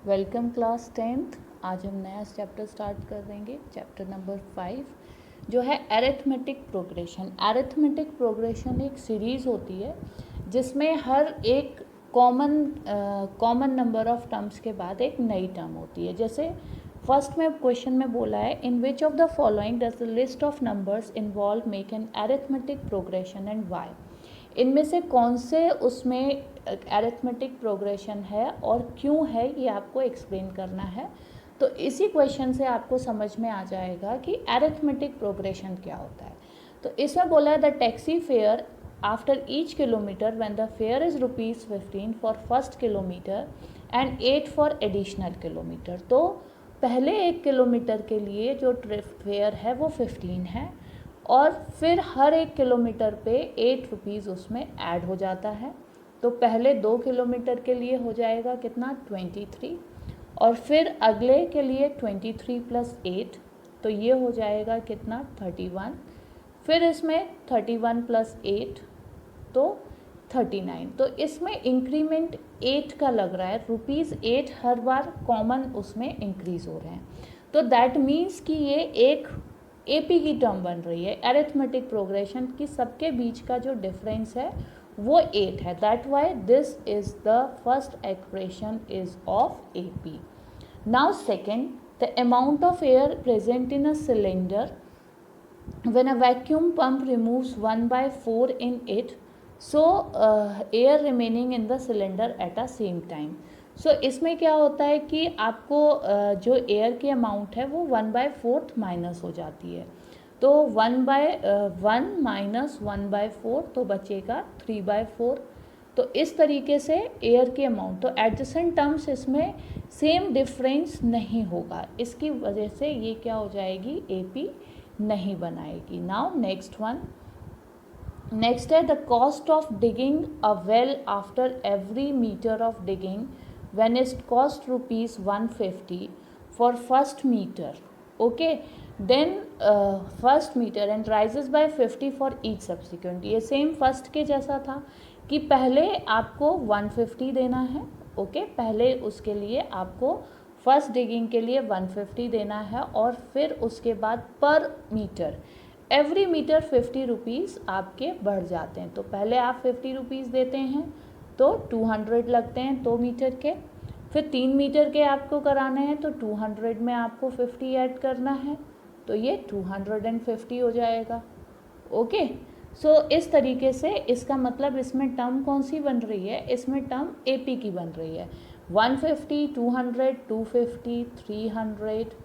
Welcome class 10th। आज हम नया चैप्टर स्टार्ट कर देंगे, चैप्टर नंबर 5 जो है अरिथमेटिक प्रोग्रेशन। अरिथमेटिक प्रोग्रेशन एक सीरीज़ होती है जिसमें हर एक कॉमन नंबर ऑफ टर्म्स के बाद एक नई टर्म होती है। जैसे फर्स्ट में क्वेश्चन में बोला है, in which of the following does the list of numbers involve make an arithmetic progression and why. इनमें से कौन से उसमें अरिथमेटिक प्रोग्रेशन है और क्यों है, ये आपको एक्सप्लेन करना है। तो इसी क्वेश्चन से आपको समझ में आ जाएगा कि अरिथमेटिक प्रोग्रेशन क्या होता है। तो इसमें बोला है the taxi fare after each kilometre when the fair is ₹15 for first kilometre and 8 for additional kilometre. तो पहले 1 किलोमीटर के लिए जो फेयर है वो 15 है और फिर हर 1 किलोमीटर पे ₹8 उसमें ऐड हो जाता है। तो पहले 2 किलोमीटर के लिए हो जाएगा कितना 23 और फिर अगले के लिए 23 + 8, तो ये हो जाएगा कितना 31। फिर इसमें 31 + 8 तो 39। तो इसमें इंक्रीमेंट 8 का लग रहा है, ₹8 हर बार कॉमन उसमें इंक्रीज़ हो रहे हैं। तो दैट मीन्स कि ये एक एपी की टर्म बन रही है। अरिथमेटिक प्रोग्रेशन की सबके बीच का जो डिफरेंस है वो 8 है। That why this is the first expression is of AP. Now second, the amount of air present in a cylinder when a vacuum pump removes 1/4 in it, so air remaining in the cylinder at a same time. सो इसमें क्या होता है कि आपको जो air की amount है वो 1/4 माइनस हो जाती है। तो 1/1 माइनस 1/4 तो बचेगा 3/4। तो इस तरीके से एयर की अमाउंट, तो एडजेसेंट टर्म्स इसमें सेम डिफरेंस नहीं होगा, इसकी वजह से ये क्या हो जाएगी, एपी नहीं बनाएगी। नाउ नेक्स्ट वन, नेक्स्ट है the cost of digging a well after every metre of digging when it cost ₹150 for first meter, okay, then first meter and rises by 50 for each subsequent। ये same first के जैसा था कि पहले आपको 150 देना है, ओके, पहले उसके लिए आपको फर्स्ट डिगिंग के लिए 150 देना है और फिर उसके बाद पर मीटर एवरी मीटर ₹50 आपके बढ़ जाते हैं। तो पहले आप ₹50 देते हैं तो 200 लगते हैं 2 मीटर के, फिर 3 मीटर के आपको कराने हैं तो 200 में आपको 50 ऐड करना है, तो ये 250 हो जाएगा। ओके, सो इस तरीके से इसका मतलब इसमें टर्म कौन सी बन रही है, इसमें टर्म एपी की बन रही है। 150, 200, 250, 300,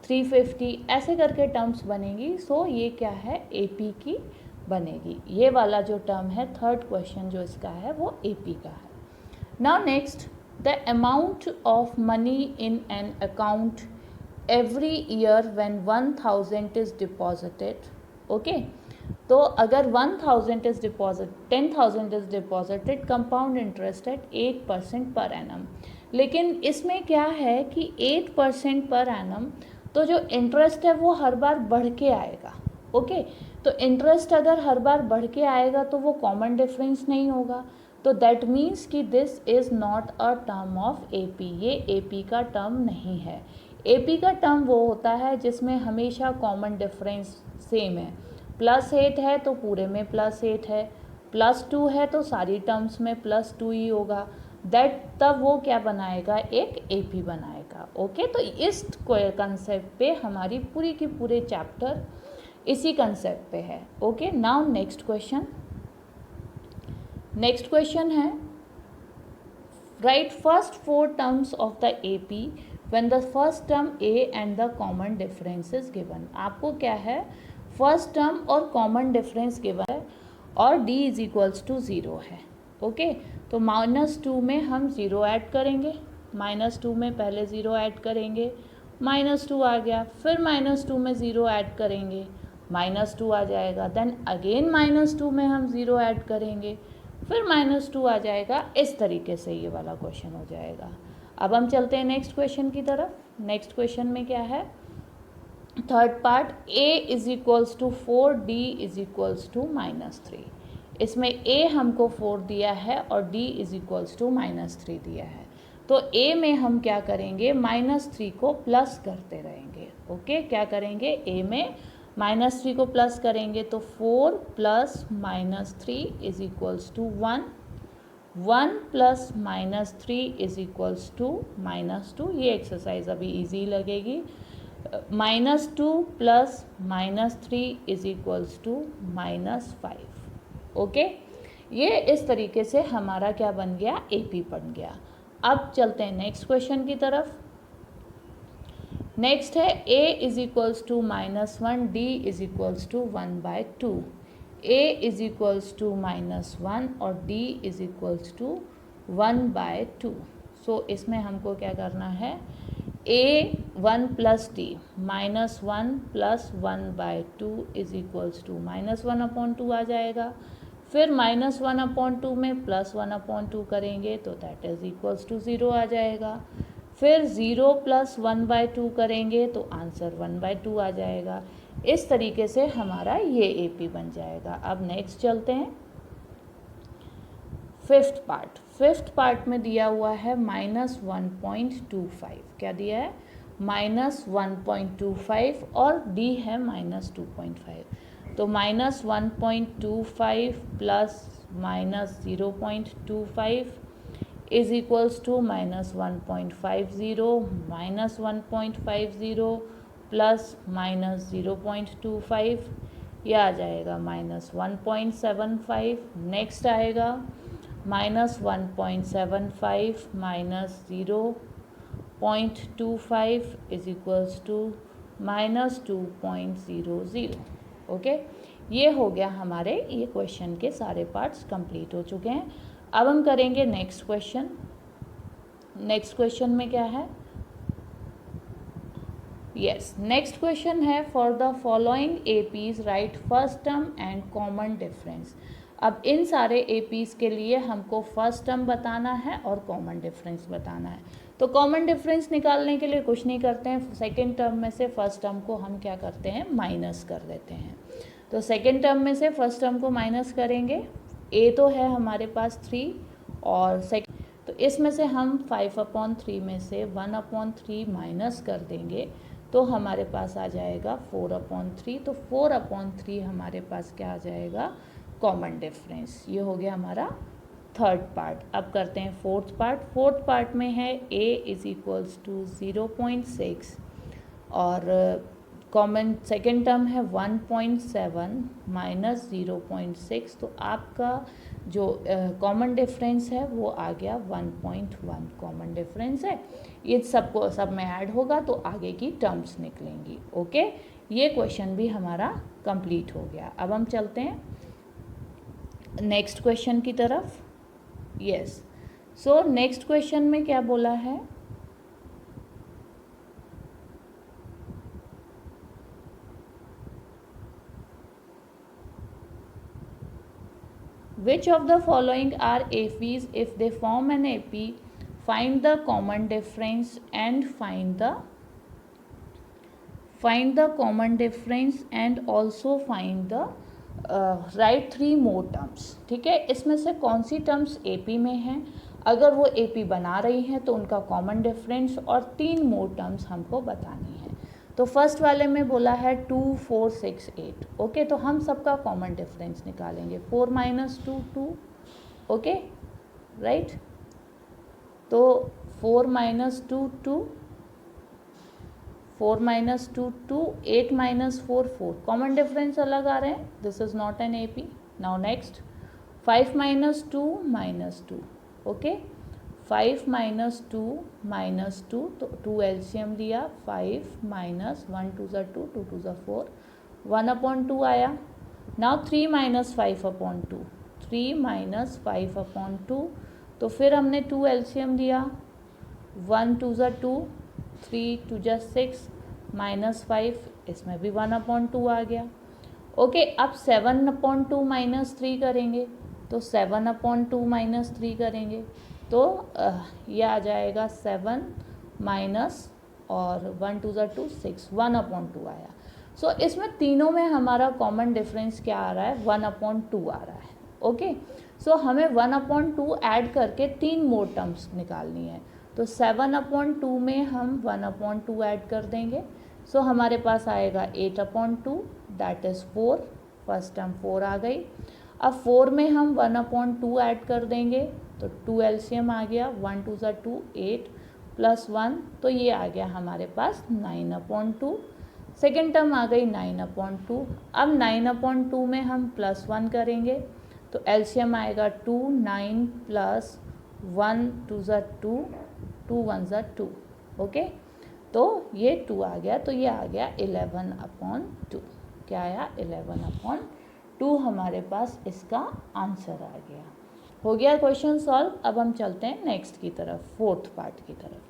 350 ऐसे करके टर्म्स बनेगी। सो ये क्या है, एपी की बनेगी। ये वाला जो टर्म है, थर्ड क्वेश्चन जो इसका है वो एपी का है। Now next, the amount of money in an account every year when 1000 is deposited, okay. तो अगर 1000 is deposit 10,000 is deposited, compound interest eight 8% per annum. लेकिन इसमें क्या है कि 8% पर एनम, तो जो इंटरेस्ट है वो हर बार बढ़ के आएगा, ओके। तो इंटरेस्ट अगर हर बार बढ़ के आएगा तो वो कॉमन डिफरेंस नहीं होगा। तो दैट मीन्स कि this is not a term of AP, ये एपी का टर्म नहीं है। एपी का टर्म वो होता है जिसमें हमेशा कॉमन डिफरेंस सेम है। +8 है तो पूरे में +8 है, +2 है तो सारी टर्म्स में +2 ही होगा। दैट तब वो क्या बनाएगा, एक एपी बनाएगा, ओके। तो इस कंसेप्ट पे हमारी पूरी की पूरे चैप्टर इसी कंसेप्ट पे है, okay. Now next question, next question है right first 4 terms of the AP when the first term a and the common difference is given. आपको क्या है, फर्स्ट टर्म और कॉमन डिफरेंस गिवन है और d = 0 है, ओके। तो -2 में हम 0 ऐड करेंगे, -2 में पहले 0 ऐड करेंगे, -2 आ गया, फिर -2 में 0 ऐड करेंगे, -2 आ जाएगा, देन अगेन -2 में हम 0 ऐड करेंगे, फिर -2 आ जाएगा। इस तरीके से ये वाला क्वेश्चन हो जाएगा। अब हम चलते हैं नेक्स्ट क्वेश्चन की तरफ। नेक्स्ट क्वेश्चन में क्या है, थर्ड पार्ट, a = 4, d = -3। इसमें a हमको 4 दिया है और d = -3 दिया है। तो ए में हम क्या करेंगे, -3 को प्लस करते रहेंगे। ओके, क्या करेंगे, ए में -3 को प्लस करेंगे तो 4 + -3 is equals to 1, 1 + -3 is equals to -2। ये एक्सरसाइज अभी इजी लगेगी। -2 + -3 इज इक्वल्स टू -5। ओके, ये इस तरीके से हमारा क्या बन गया, एपी बन गया। अब चलते हैं नेक्स्ट क्वेश्चन की तरफ। नेक्स्ट है a is equals to -1, d is equals to 1/2। a is equals to -1 और d is equals to 1/2। So इसमें हमको क्या करना है, a 1 + d -1 + 1/2 is equals to -1/2 आ जाएगा। फिर -1/2 में +1/2 करेंगे तो दैट इज इक्वल्स टू 0 आ जाएगा। फिर 0 + 1/2 करेंगे तो आंसर 1/2 आ जाएगा। इस तरीके से हमारा ये एपी बन जाएगा। अब नेक्स्ट चलते हैं फिफ्थ पार्ट। फिफ्थ पार्ट में दिया हुआ है -1.25। क्या दिया है, -1.25 और डी है -2.5। तो -1.25 + -0.25 इज इक्वल्स टू -1.50, -1.50 + -0.25, यह आ जाएगा -1.75। नेक्स्ट आएगा -1.75 - 0.25 इज इक्वल्स टू -2.00। ओके, ये हो गया हमारे, ये क्वेश्चन के सारे पार्ट्स कंप्लीट हो चुके हैं। अब हम करेंगे नेक्स्ट क्वेश्चन। नेक्स्ट क्वेश्चन में क्या है, यस, नेक्स्ट क्वेश्चन है for the following APs right first term and common difference. अब इन सारे एपीज के लिए हमको फर्स्ट टर्म बताना है और कॉमन डिफरेंस बताना है। तो कॉमन डिफरेंस निकालने के लिए कुछ नहीं करते हैं, सेकेंड टर्म में से फर्स्ट टर्म को हम क्या करते हैं, माइनस कर देते हैं। तो सेकेंड टर्म में से फर्स्ट टर्म को माइनस करेंगे। ए तो है हमारे पास 3 और सेकेंड, तो इसमें से हम 5/3 में से 1/3 माइनस कर देंगे तो हमारे पास आ जाएगा 4/3। तो 4/3 हमारे पास क्या आ जाएगा, कॉमन डिफरेंस। ये हो गया हमारा थर्ड पार्ट। अब करते हैं फोर्थ पार्ट। फोर्थ पार्ट में है a इज इक्वल्स टू 0.6 और कॉमन सेकेंड टर्म है 1.7 - 0.6। तो आपका जो कॉमन डिफरेंस है वो आ गया 1.1 कॉमन डिफरेंस है। ये सबको सब में ऐड होगा तो आगे की टर्म्स निकलेंगी। ओके, ये क्वेश्चन भी हमारा कंप्लीट हो गया। अब हम चलते हैं नेक्स्ट क्वेश्चन की तरफ। यस, सो नेक्स्ट क्वेश्चन में क्या बोला है, which of the following are APs? If they form an AP, find the common difference and find the common difference and also find the right 3 more terms. ठीक है, इसमें से कौन सी terms AP में हैं, अगर वो एपी बना रही हैं तो उनका कॉमन डिफरेंस और 3 मोर टर्म्स हमको बतानी है। तो फर्स्ट वाले में बोला है 2, 4, 6, 8। ओके, तो हम सबका कॉमन डिफरेंस निकालेंगे। 4 - 2 2। ओके, राइट, तो 4 - 2 2, 4 - 2 2, 8 - 4 4। कॉमन डिफरेंस अलग आ रहे हैं, this is not an AP. Now next 5 - 2 - 2। Okay, 5 - 2 - 2, तो 2 एलसीएम लिया, 5 - 1 2 ज़ा 2 2 2 ज़ा 4, 1/2 आया। नाउ 3 - 5/2, 3 - 5/2, तो फिर हमने 2 एलसीएम लिया, 1 2 ज़ा 2, 3 2 ज़ा 6 -5, इसमें भी 1/2 आ गया। ओके, अब 7/2 - 3 करेंगे, तो 7/2 - 3 करेंगे तो ये आ जाएगा 7 माइनस और 1 2 ज़ा 2 6, 1/2 आया। सो इसमें तीनों में हमारा कॉमन डिफरेंस क्या आ रहा है, 1/2 आ रहा है। ओके, सो हमें 1/2 ऐड करके 3 मोर टर्म्स निकालनी है। तो 7/2 में हम 1/2 ऐड कर देंगे। सो हमारे पास आएगा 8/2 दैट इज़ 4, फर्स्ट टर्म 4 आ गई। अब 4 में हम 1/2 ऐड कर देंगे तो 2 एलसीएम आ गया, 1 2 ज़ा 2 8 प्लस 1 तो ये आ गया हमारे पास 9/2। सेकेंड टर्म आ गई 9/2। अब 9/2 में हम प्लस 1 करेंगे तो एलसीएम आएगा 2 9 प्लस 1 2 ज़ा 2 2 1 ज़ा 2। ओके, तो ये 2 आ गया, तो ये आ गया 11/2। क्या आया? 11/2 हमारे पास इसका आंसर आ गया। हो गया क्वेश्चन सॉल्व। अब हम चलते हैं नेक्स्ट की तरफ, फोर्थ पार्ट की तरफ।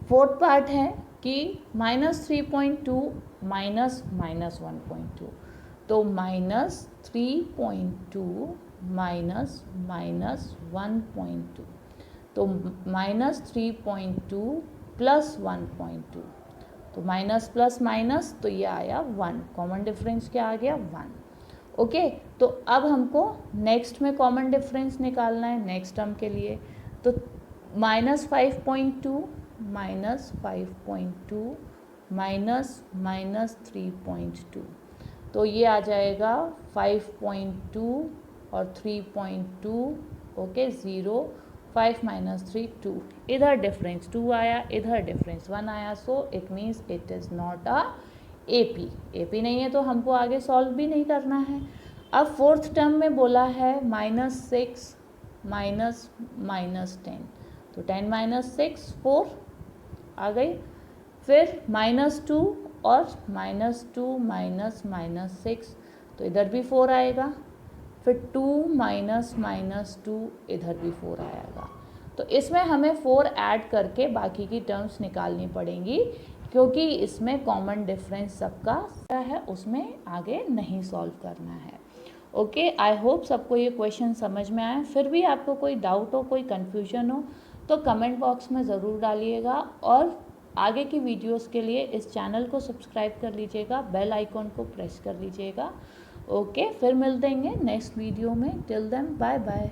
फोर्थ पार्ट है कि -3.2 माइनस -1.2, तो -3.2 माइनस -1.2, तो -3.2 प्लस 1.2, तो माइनस प्लस माइनस तो ये आया 1, कॉमन डिफरेंस क्या आ गया? 1। ओके, तो अब हमको नेक्स्ट में कॉमन डिफरेंस निकालना है नेक्स्ट टर्म के लिए। तो -5.2 माइनस 5.2 माइनस -3.2, तो ये आ जाएगा 5.2 और 3.2। ओके, 0 5 माइनस 3 2, इधर डिफरेंस 2 आया, इधर डिफरेंस 1 आया, so it means it is not a AP नहीं है तो हमको आगे सॉल्व भी नहीं करना है। अब फोर्थ टर्म में बोला है -6 माइनस -10, तो 10 माइनस 6 4 आ गई। फिर -2 और -2 माइनस -6, तो इधर भी 4 आएगा। फिर 2 माइनस -2, इधर भी 4 आएगा। तो इसमें हमें 4 ऐड करके बाकी की टर्म्स निकालनी पड़ेंगी, क्योंकि इसमें कॉमन डिफरेंस सबका है, उसमें आगे नहीं सॉल्व करना है। ओके, आई होप सबको ये क्वेश्चन समझ में आए। फिर भी आपको कोई डाउट हो, कोई कन्फ्यूजन हो तो कमेंट बॉक्स में ज़रूर डालिएगा, और आगे की वीडियोस के लिए इस चैनल को सब्सक्राइब कर लीजिएगा, बेल आइकॉन को प्रेस कर लीजिएगा। ओके, फिर मिलते हैं नेक्स्ट वीडियो में। Till then bye bye.